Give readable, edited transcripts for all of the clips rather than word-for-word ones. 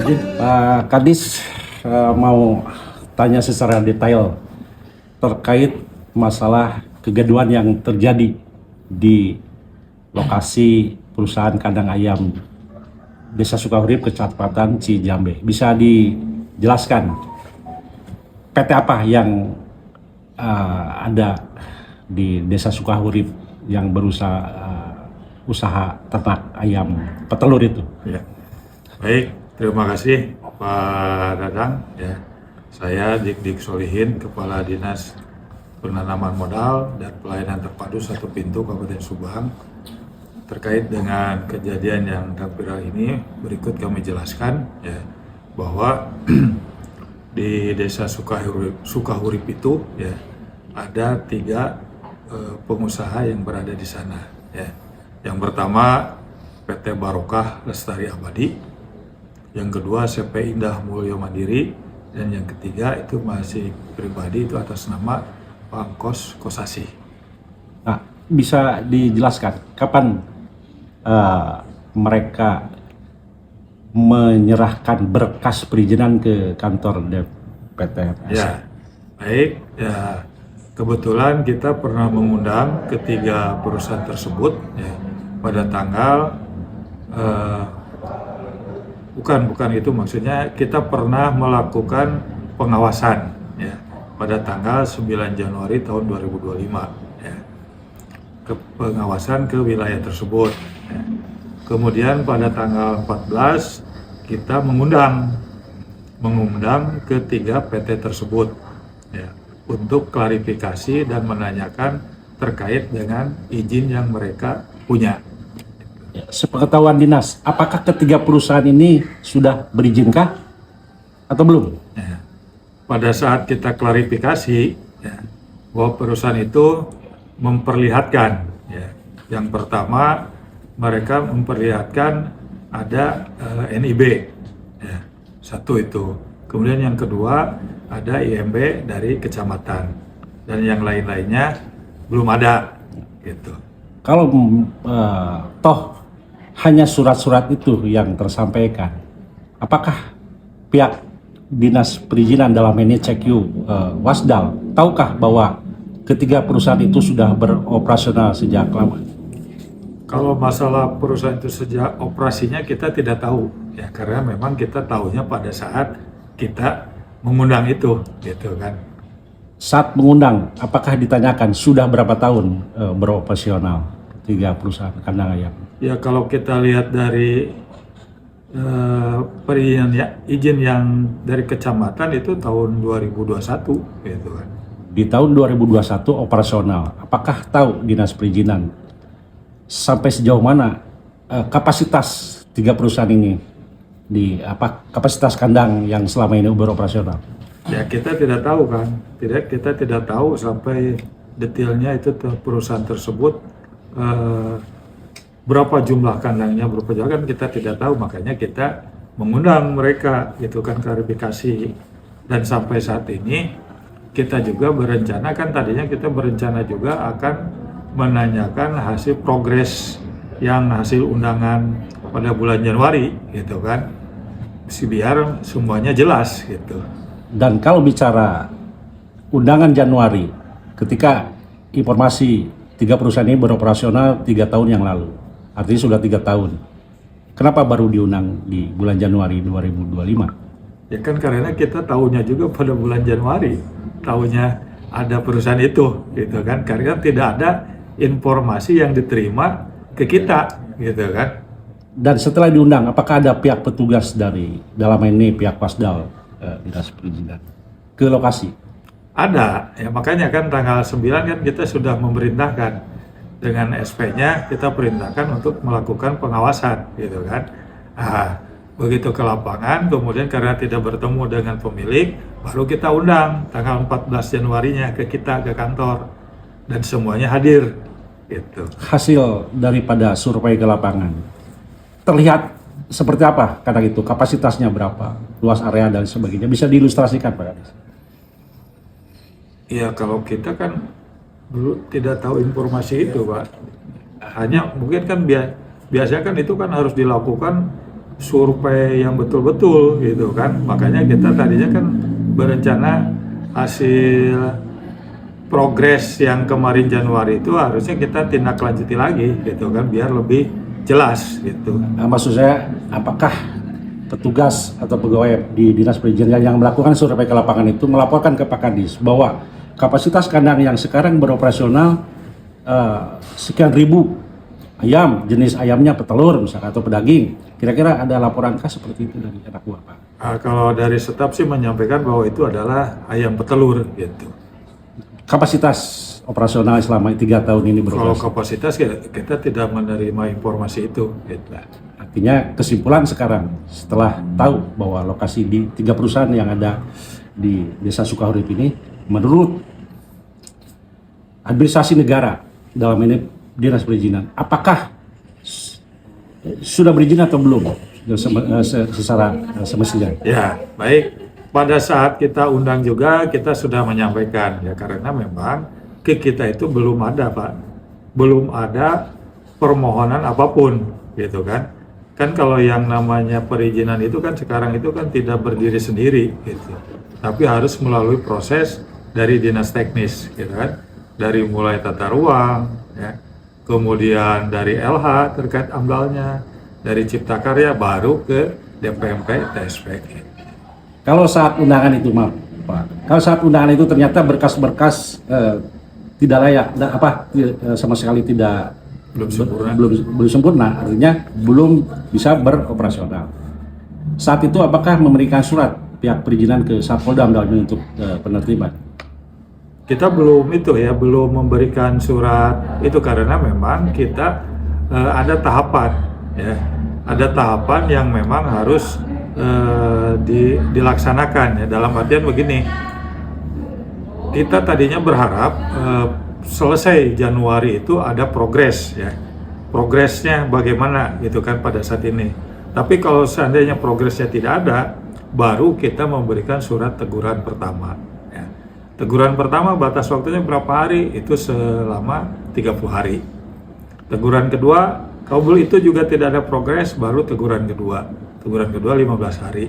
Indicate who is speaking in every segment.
Speaker 1: Pak Kadis mau tanya secara detail terkait masalah kegaduhan yang terjadi di lokasi perusahaan kandang ayam Desa Sukahurip, Kecamatan Cijambe. Bisa dijelaskan PT apa yang ada di Desa Sukahurip yang berusaha usaha ternak ayam petelur itu?
Speaker 2: Ya. Baik, terima kasih Pak Dadang. Ya, saya Dik Solihin, Kepala Dinas Penanaman Modal dan Pelayanan Terpadu Satu Pintu Kabupaten Subang. Terkait dengan kejadian yang viral ini, berikut kami jelaskan ya, bahwa di Desa Sukahurip itu ya ada 3 pengusaha yang berada di sana. Ya. Yang pertama PT Barokah Lestari Abadi, yang kedua CP Indah Mulyo Mandiri, dan yang ketiga itu masih pribadi itu atas nama Pangkos Kosasi.
Speaker 1: Nah, bisa dijelaskan kapan mereka menyerahkan berkas perizinan ke kantor PT?
Speaker 2: Ya, baik. Ya, kebetulan kita pernah mengundang ketiga perusahaan tersebut ya, pada tanggal bukan itu, maksudnya kita pernah melakukan pengawasan ya pada tanggal 9 Januari tahun 2025 ya, pengawasan ke wilayah tersebut ya. Kemudian pada tanggal 14 kita mengundang ketiga PT tersebut ya, untuk klarifikasi dan menanyakan terkait dengan izin yang mereka punya.
Speaker 1: Sepengetahuan dinas, apakah ketiga perusahaan ini sudah berizinkah atau belum?
Speaker 2: Ya. Pada saat kita klarifikasi ya, bahwa perusahaan itu memperlihatkan ya, yang pertama mereka memperlihatkan ada NIB ya, satu itu. Kemudian yang kedua ada IMB dari kecamatan, dan yang lain-lainnya belum ada gitu.
Speaker 1: Kalau toh hanya surat-surat itu yang tersampaikan, apakah pihak dinas perizinan dalam ini CQ Wasdal tahukah bahwa ketiga perusahaan itu sudah beroperasional sejak lama?
Speaker 2: Kalau masalah perusahaan itu sejak operasinya kita tidak tahu ya, karena memang kita tahunya pada saat kita mengundang itu gitu kan.
Speaker 1: Saat mengundang, apakah ditanyakan sudah berapa tahun beroperasional tiga perusahaan kandang ayam?
Speaker 2: Ya, kalau kita lihat dari perizinan ya, izin yang dari kecamatan itu tahun 2021 gitu kan.
Speaker 1: Di tahun 2021 operasional. Apakah tahu dinas perizinan sampai sejauh mana kapasitas tiga perusahaan ini, di kapasitas kandang yang selama ini beroperasional?
Speaker 2: Ya, kita tidak tahu kan. Kita tidak tahu sampai detailnya itu perusahaan tersebut berapa jumlah kandangnya, berapa jumlah kan kita tidak tahu, makanya kita mengundang mereka gitu kan, klarifikasi. Dan sampai saat ini kita juga berencana, kan tadinya kita berencana juga akan menanyakan hasil progres yang hasil undangan pada bulan Januari gitu kan, biar semuanya jelas gitu.
Speaker 1: Dan kalau bicara undangan Januari, ketika informasi tiga perusahaan ini beroperasional 3 tahun yang lalu, artinya sudah 3 tahun. Kenapa baru diundang di bulan Januari 2025?
Speaker 2: Ya kan karena kita tahunya juga pada bulan Januari, tahunya ada perusahaan itu gitu kan, karena tidak ada informasi yang diterima ke kita gitu kan.
Speaker 1: Dan setelah diundang, apakah ada pihak petugas dari dalam ini pihak Wasdal dinas perizinan ke lokasi?
Speaker 2: Ada, ya makanya kan tanggal 9 kan kita sudah memerintahkan dengan SP-nya, kita perintahkan untuk melakukan pengawasan gitu kan. Nah, begitu ke lapangan, kemudian karena tidak bertemu dengan pemilik, baru kita undang tanggal 14 Januarinya ke kita, ke kantor, dan semuanya hadir gitu.
Speaker 1: Hasil daripada survei ke lapangan terlihat seperti apa kandang itu? Kapasitasnya berapa? Luas area dan sebagainya, bisa diilustrasikan Pak Kadis?
Speaker 2: Ya, kalau kita kan dulu tidak tahu informasi itu Pak, hanya mungkin kan biasanya kan itu kan harus dilakukan survei yang betul-betul gitu kan. Makanya kita tadinya kan berencana hasil progres yang kemarin Januari itu harusnya kita tindak lanjuti lagi gitu kan, biar lebih jelas gitu.
Speaker 1: Maksud saya, apakah petugas atau pegawai di Dinas Perizinan yang melakukan survei ke lapangan itu melaporkan ke Pak Kadis bahwa kapasitas kandang yang sekarang beroperasional sekian ribu ayam, jenis ayamnya petelur misalkan atau pedaging, kira-kira ada laporankah seperti itu dari anak buah Pak?
Speaker 2: Kalau dari staf sih menyampaikan bahwa itu adalah ayam petelur gitu.
Speaker 1: Kapasitas operasional selama 3 tahun ini
Speaker 2: Kalau
Speaker 1: beroperasi.
Speaker 2: kapasitas kita tidak menerima informasi itu gitu.
Speaker 1: Artinya kesimpulan sekarang setelah tahu bahwa lokasi di 3 perusahaan yang ada di Desa Sukahurip ini menurut administrasi negara dalam ini Dinas Perizinan, apakah sudah berizin atau belum secara semestinya?
Speaker 2: Ya, baik. Pada saat kita undang juga kita sudah menyampaikan ya, karena memang ke kita itu belum ada Pak, belum ada permohonan apapun gitu kan. Kan kalau yang namanya perizinan itu kan sekarang itu kan tidak berdiri sendiri gitu, tapi harus melalui proses dari dinas teknis gitu kan, dari mulai tata ruang ya, kemudian dari LH terkait amdalnya, dari Cipta Karya baru ke DPMP TSP.
Speaker 1: Kalau saat undangan itu, maaf Pak, kalau saat undangan itu ternyata berkas-berkas tidak layak, sama sekali tidak
Speaker 2: Belum sempurna.
Speaker 1: belum sempurna, artinya belum bisa beroperasional. Saat itu apakah memberikan surat pihak perizinan ke Satpolda untuk penertiban?
Speaker 2: Kita belum itu ya, belum memberikan surat itu karena memang kita ada tahapan ya, ada tahapan yang memang harus dilaksanakan ya. Dalam artian begini, kita tadinya berharap selesai Januari itu ada progres ya, progresnya bagaimana gitu kan pada saat ini. Tapi kalau seandainya progresnya tidak ada, baru kita memberikan surat teguran pertama ya. Teguran pertama batas waktunya berapa hari? Itu selama 30 hari. Teguran kedua, kalau itu juga tidak ada progres, baru teguran kedua. Teguran kedua 15 hari.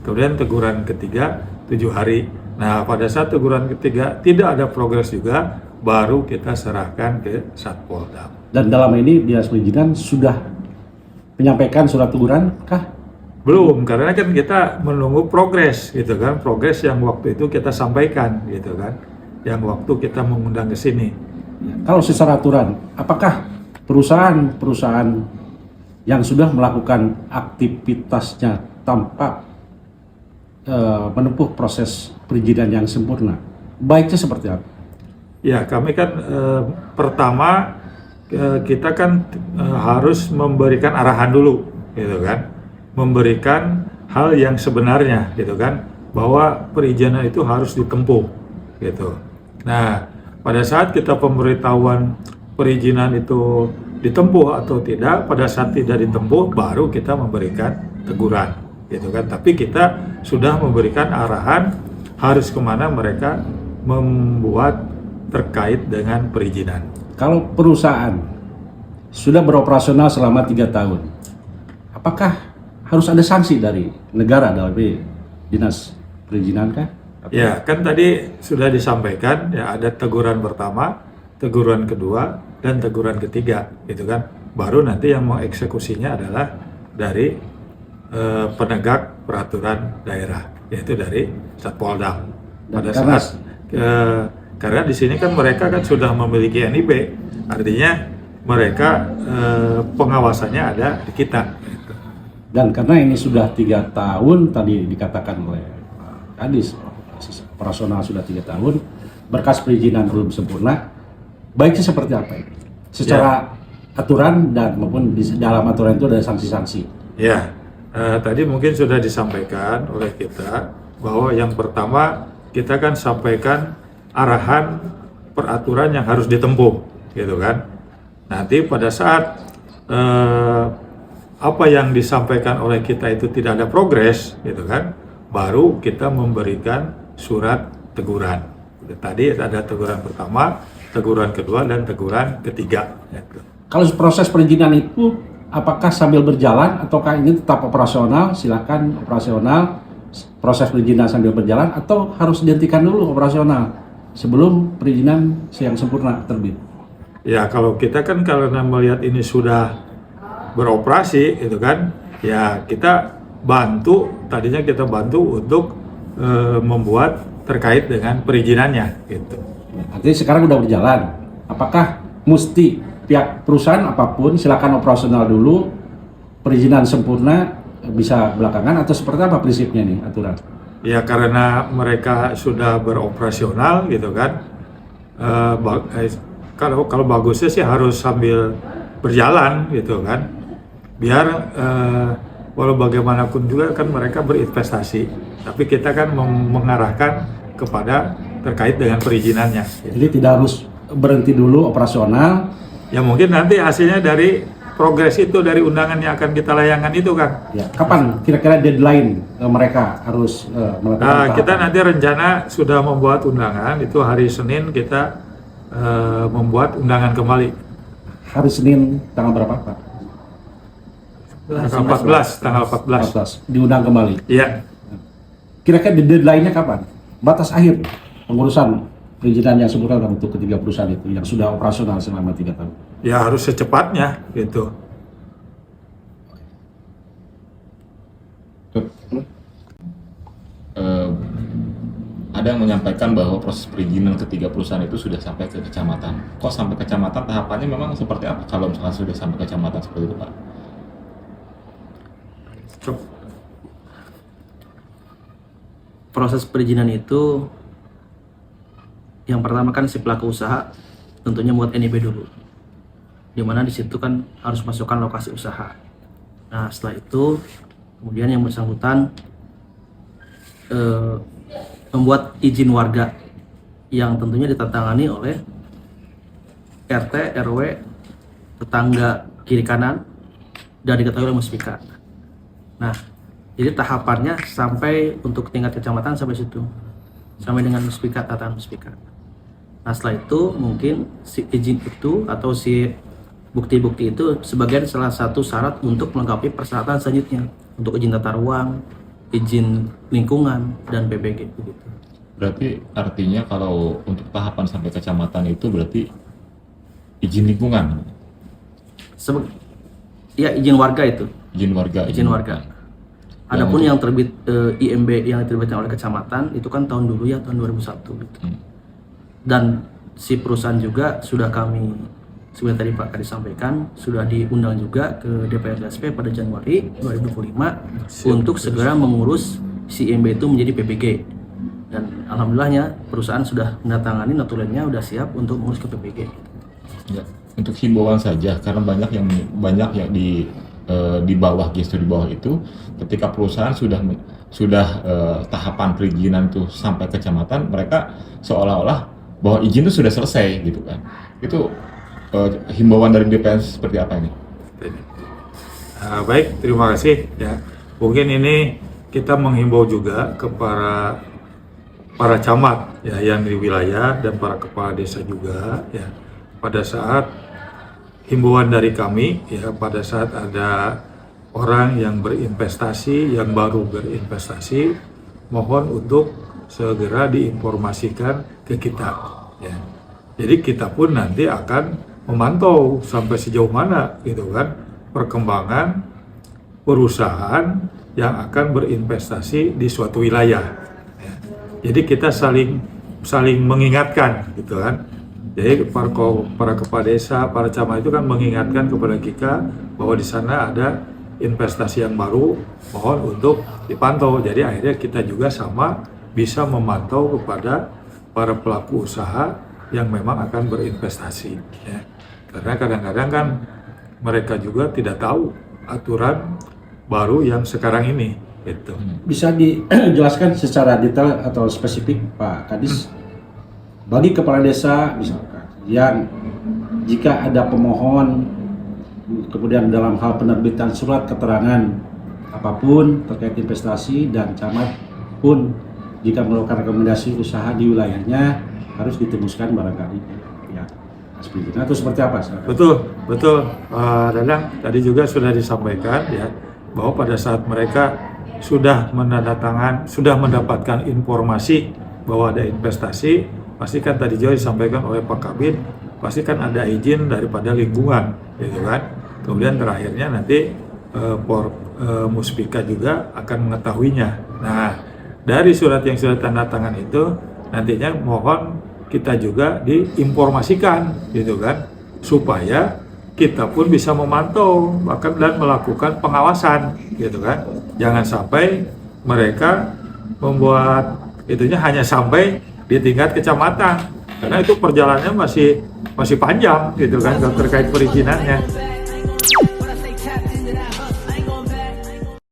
Speaker 2: Kemudian teguran ketiga 7 hari. Nah, pada saat teguran ketiga tidak ada progres juga, baru kita serahkan ke Satpolda.
Speaker 1: Dan dalam ini Dinas Perizinan sudah menyampaikan surat teguran kah?
Speaker 2: Belum, karena kan kita menunggu progres gitu kan, progres yang waktu itu kita sampaikan gitu kan, yang waktu kita mengundang ke sini.
Speaker 1: Kalau secara aturan, apakah perusahaan-perusahaan yang sudah melakukan aktivitasnya tanpa menempuh proses perizinan yang sempurna, baiknya seperti apa?
Speaker 2: Ya, kami kan pertama kita kan harus memberikan arahan dulu gitu kan, memberikan hal yang sebenarnya gitu kan, bahwa perizinan itu harus ditempuh gitu. Nah, pada saat kita pemberitahuan perizinan itu ditempuh atau tidak, pada saat tidak ditempuh baru kita memberikan teguran gitu kan. Tapi kita sudah memberikan arahan harus kemana mereka membuat terkait dengan perizinan.
Speaker 1: Kalau perusahaan sudah beroperasional selama 3 tahun, apakah harus ada sanksi dari negara dalam Dinas Perizinan kah?
Speaker 2: Ya, kan tadi sudah disampaikan ya, ada teguran pertama, teguran kedua, dan teguran ketiga gitu kan. Baru nanti yang mengeksekusinya adalah dari penegak peraturan daerah, yaitu dari Satpolda. Pada saat karena di sini kan mereka kan sudah memiliki NIB, artinya mereka pengawasannya ada di kita.
Speaker 1: Dan karena ini sudah 3 tahun tadi dikatakan oleh Pak Kadis, operasional sudah 3 tahun, berkas perizinan belum sempurna, baiknya seperti apa ini? Secara aturan dan maupun di dalam aturan itu ada sanksi-sanksi.
Speaker 2: Ya, tadi mungkin sudah disampaikan oleh kita bahwa yang pertama kita kan sampaikan arahan peraturan yang harus ditempuh, gitu kan. Nanti pada saat apa yang disampaikan oleh kita itu tidak ada progres, gitu kan, baru kita memberikan surat teguran. Tadi ada teguran pertama, teguran kedua, dan teguran ketiga. Gitu.
Speaker 1: Kalau proses perizinan itu apakah sambil berjalan ataukah ini tetap operasional? Silakan operasional, proses perizinan sambil berjalan, atau harus dihentikan dulu operasional sebelum perizinan yang sempurna terbit?
Speaker 2: Ya kalau kita kan karena melihat ini sudah beroperasi itu kan, ya kita bantu, tadinya kita bantu untuk membuat terkait dengan perizinannya gitu.
Speaker 1: Artinya sekarang udah berjalan. Apakah mesti pihak perusahaan apapun silakan operasional dulu, perizinan sempurna bisa belakangan, atau seperti apa prinsipnya nih aturan?
Speaker 2: Ya karena mereka sudah beroperasional gitu kan. Kalau bagusnya sih harus sambil berjalan gitu kan. Biar walau bagaimanapun juga kan mereka berinvestasi. Tapi kita kan mengarahkan kepada terkait dengan perizinannya.
Speaker 1: Jadi tidak harus berhenti dulu operasional.
Speaker 2: Ya mungkin nanti hasilnya dari progres itu, dari undangan yang akan kita layangkan itu kan.
Speaker 1: Ya, kapan kira-kira deadline mereka harus melakukan
Speaker 2: Kita nanti rencana sudah membuat undangan, itu hari Senin kita membuat undangan kembali.
Speaker 1: hari Senin tanggal berapa Pak?
Speaker 2: Tanggal 14.
Speaker 1: Diundang kembali.
Speaker 2: Iya.
Speaker 1: Kira-kira deadline-nya kapan? Batas akhir pengurusan perizinan yang sempurna untuk ketiga perusahaan itu yang sudah operasional selama 3 tahun.
Speaker 2: Ya harus secepatnya gitu.
Speaker 3: Ada yang menyampaikan bahwa proses perizinan ketiga perusahaan itu sudah sampai ke kecamatan. Kok sampai kecamatan, tahapannya memang seperti apa kalau misalkan sudah sampai kecamatan seperti itu Pak?
Speaker 4: Proses perizinan itu yang pertama kan si pelaku usaha tentunya buat NIB dulu, dimana di situ kan harus masukkan lokasi usaha. Nah setelah itu kemudian yang bersangkutan membuat izin warga yang tentunya ditandatangani oleh RT, RW, tetangga kiri kanan dan diketahui oleh Muspika. Nah jadi tahapannya sampai untuk tingkat kecamatan sampai situ, sampai dengan Muspika, tatanan Muspika. Nah setelah itu mungkin si izin itu atau si bukti-bukti itu sebagian salah satu syarat untuk melengkapi persyaratan selanjutnya untuk izin tata ruang, izin lingkungan, dan PBG begitu.
Speaker 3: Berarti artinya kalau untuk tahapan sampai kecamatan itu berarti izin lingkungan?
Speaker 4: Ya izin warga itu.
Speaker 3: Izin warga.
Speaker 4: Izin warga. Adapun yang terbit IMB yang diterbitkan oleh kecamatan itu kan tahun dulu ya, tahun 2001 gitu. Dan si perusahaan juga sudah kami, seperti tadi Pak Kadis sampaikan, sudah diundang juga ke DPRD SP pada Januari 2025 untuk segera mengurus si IMB itu menjadi PBG. Dan alhamdulillahnya perusahaan sudah mendatangani notulennya, sudah siap untuk mengurus ke PBG.
Speaker 3: Ya, untuk himbauan saja karena banyak yang di bawah gestur di bawah itu, ketika perusahaan sudah tahapan perizinan itu sampai kecamatan, mereka seolah-olah bahwa izin itu sudah selesai gitu kan. Itu himbauan dari BPS seperti apa ini?
Speaker 2: Baik, terima kasih ya. Mungkin ini kita menghimbau juga kepada para camat ya yang di wilayah dan para kepala desa juga ya, pada saat himbauan dari kami ya, pada saat ada orang yang berinvestasi, yang baru berinvestasi, mohon untuk segera diinformasikan ke kita ya. Jadi kita pun nanti akan memantau sampai sejauh mana gitu kan perkembangan perusahaan yang akan berinvestasi di suatu wilayah ya. Jadi kita saling mengingatkan gitu kan. Jadi para kepala desa, para camat itu kan mengingatkan kepada kita bahwa di sana ada investasi yang baru, mohon untuk dipantau. Jadi akhirnya kita juga sama bisa memantau kepada para pelaku usaha yang memang akan berinvestasi ya. Karena kadang-kadang kan mereka juga tidak tahu aturan baru yang sekarang ini gitu.
Speaker 1: Bisa dijelaskan secara detail atau spesifik Pak Kadis, bagi kepala desa misalkan yang jika ada pemohon kemudian dalam hal penerbitan surat keterangan apapun terkait investasi, dan camat pun jika melakukan rekomendasi usaha di wilayahnya harus ditembuskan barangkali ya. dinas perizinan atau seperti apa?
Speaker 2: Betul, betul. Dadang, tadi juga sudah disampaikan ya bahwa pada saat mereka sudah sudah mendapatkan informasi bahwa ada investasi, pasti kan tadi juga disampaikan oleh Pak Kabid, pasti kan ada izin daripada lingkungan, gitu kan. Kemudian terakhirnya nanti Muspika juga akan mengetahuinya. Nah, dari surat yang sudah tanda tangan itu nantinya mohon kita juga diinformasikan, gitu kan, supaya kita pun bisa memantau bahkan dan melakukan pengawasan, gitu kan. Jangan sampai mereka membuat itunya hanya sampai di tingkat kecamatan, karena itu perjalanannya masih panjang, gitu kan, terkait perizinannya.